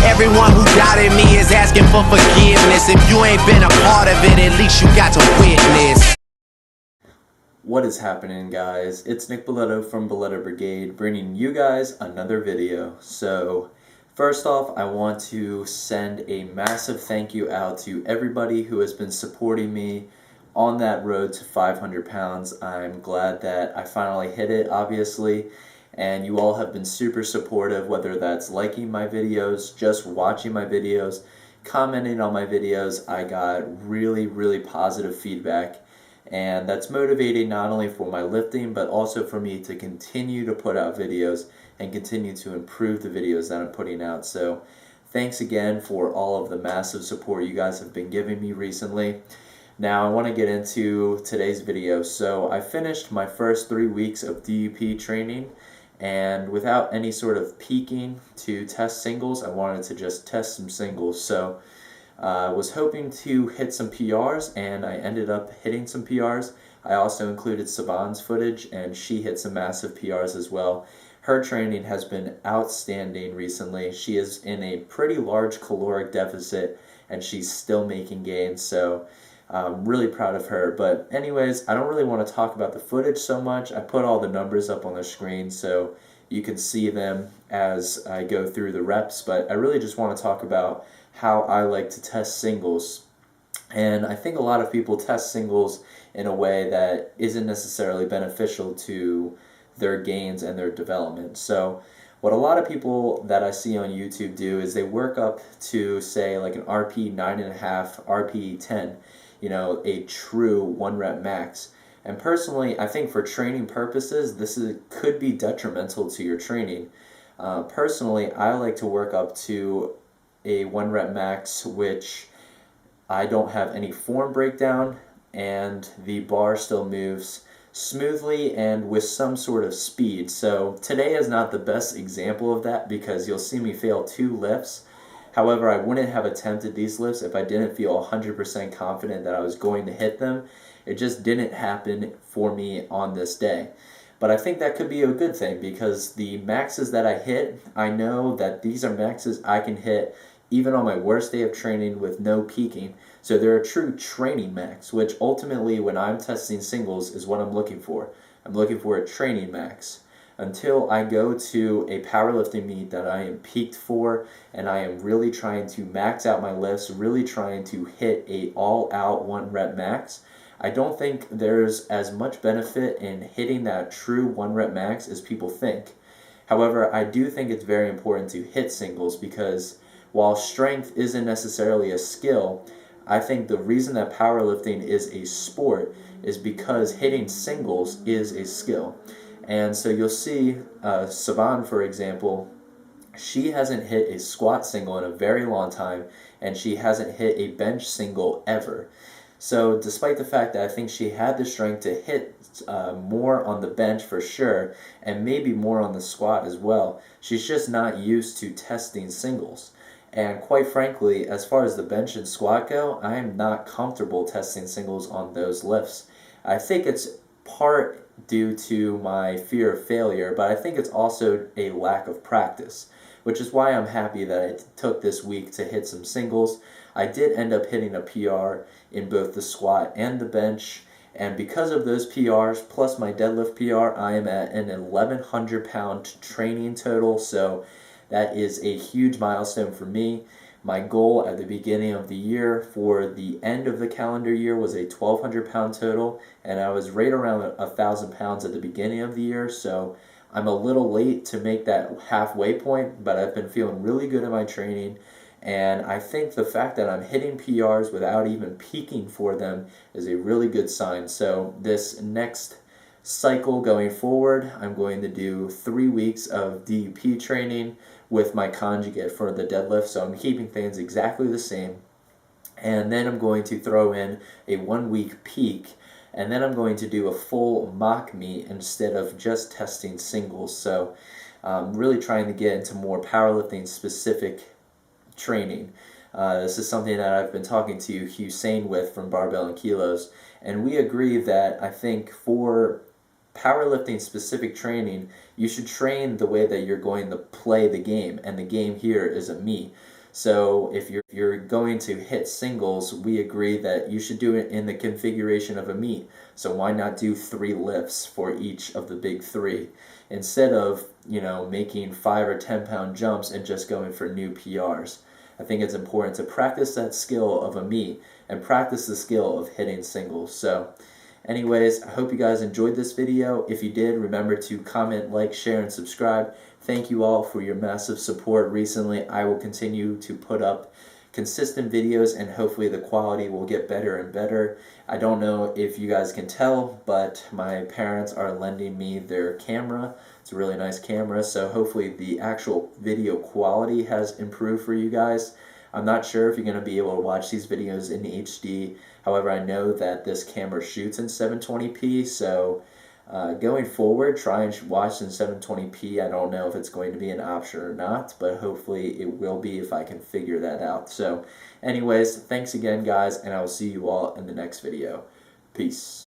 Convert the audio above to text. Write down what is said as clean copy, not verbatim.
Everyone who doubted me is asking for forgiveness. If you ain't been a part of it, at least you got to witness. What is happening, guys? It's nicbolet from Bolet Brigade bringing you guys another video. So first off, I want to send a massive thank you out to everybody who has been supporting me on that road to 500 pounds. I'm glad that I finally hit it, obviously, and you all have been super supportive, whether that's liking my videos, just watching my videos, commenting on my videos. I got really positive feedback, and that's motivating not only for my lifting, but also for me to continue to put out videos and continue to improve the videos that I'm putting out. So thanks again for all of the massive support you guys have been giving me recently. Now I want to get into today's video. So I finished my first 3 weeks of DUP training, and without any sort of peaking to test singles, I wanted to just test some singles. So I was hoping to hit some PRs, and I ended up hitting some PRs. I also included Savannah's footage, and she hit some massive PRs as well. Her training has been outstanding recently. She is in a pretty large caloric deficit, and she's still making gains, so I'm really proud of her. But anyways, I don't really want to talk about the footage so much. I put all the numbers up on the screen so you can see them as I go through the reps, but I really just want to talk about how I like to test singles. And I think a lot of people test singles in a way that isn't necessarily beneficial to their gains and their development. So what a lot of people that I see on YouTube do is they work up to, say, like an RP 9.5, RP 10, you know, a true 1 rep max. And personally, I think for training purposes, could be detrimental to your training. Personally, I like to work up to a 1 rep max, which I don't have any form breakdown, and the bar still moves smoothly and with some sort of speed. So today is not the best example of that because you'll see me fail 2 lifts. However, I wouldn't have attempted these lifts if I didn't feel 100% confident that I was going to hit them. It just didn't happen for me on this day. But I think that could be a good thing because the maxes that I hit, I know that these are maxes I can hit even on my worst day of training with no peaking. So they're a true training max, which ultimately when I'm testing singles is what I'm looking for. I'm looking for a training max. Until I go to a powerlifting meet that I am peaked for, and I am really trying to max out my lifts, really trying to hit a all-out 1 rep max, I don't think there's as much benefit in hitting that true 1 rep max as people think. However, I do think it's very important to hit singles because while strength isn't necessarily a skill, I think the reason that powerlifting is a sport is because hitting singles is a skill. And so you'll see Savannah, for example, she hasn't hit a squat single in a very long time, and she hasn't hit a bench single ever. So despite the fact that I think she had the strength to hit more on the bench for sure, and maybe more on the squat as well, she's just not used to testing singles. And quite frankly, as far as the bench and squat go, I am not comfortable testing singles on those lifts. I think it's part due to my fear of failure, but I think it's also a lack of practice, which is why I'm happy that I took this week to hit some singles. I did end up hitting a PR in both the squat and the bench, and because of those PRs plus my deadlift PR, I am at an 1,100 pound training total, so that is a huge milestone for me. My goal at the beginning of the year for the end of the calendar year was a 1,200 pound total, and I was right around 1,000 pounds at the beginning of the year, so I'm a little late to make that halfway point, but I've been feeling really good in my training, and I think the fact that I'm hitting PRs without even peaking for them is a really good sign. So this next cycle going forward, I'm going to do 3 weeks of DUP training with my conjugate for the deadlift, so I'm keeping things exactly the same. And then I'm going to throw in a 1 week peak, and then I'm going to do a full mock meet instead of just testing singles. So I'm really trying to get into more powerlifting specific training. This is something that I've been talking to Hussein with from Barbell and Kilos, and we agree that I think for powerlifting specific training, you should train the way that you're going to play the game, and the game here is a meet. So if you're going to hit singles, we agree that you should do it in the configuration of a meet. So why not do 3 lifts for each of the big 3 instead of, making 5 or 10 pound jumps and just going for new PRs. I think it's important to practice that skill of a meet and practice the skill of hitting singles. So anyways, I hope you guys enjoyed this video. If you did, remember to comment, like, share, and subscribe. Thank you all for your massive support recently. I will continue to put up consistent videos, and hopefully the quality will get better and better. I don't know if you guys can tell, but my parents are lending me their camera. It's a really nice camera, so hopefully the actual video quality has improved for you guys. I'm not sure if you're going to be able to watch these videos in HD. However, I know that this camera shoots in 720p, so going forward, try and watch in 720p. I don't know if it's going to be an option or not, but hopefully it will be if I can figure that out. So anyways, thanks again, guys, and I will see you all in the next video. Peace.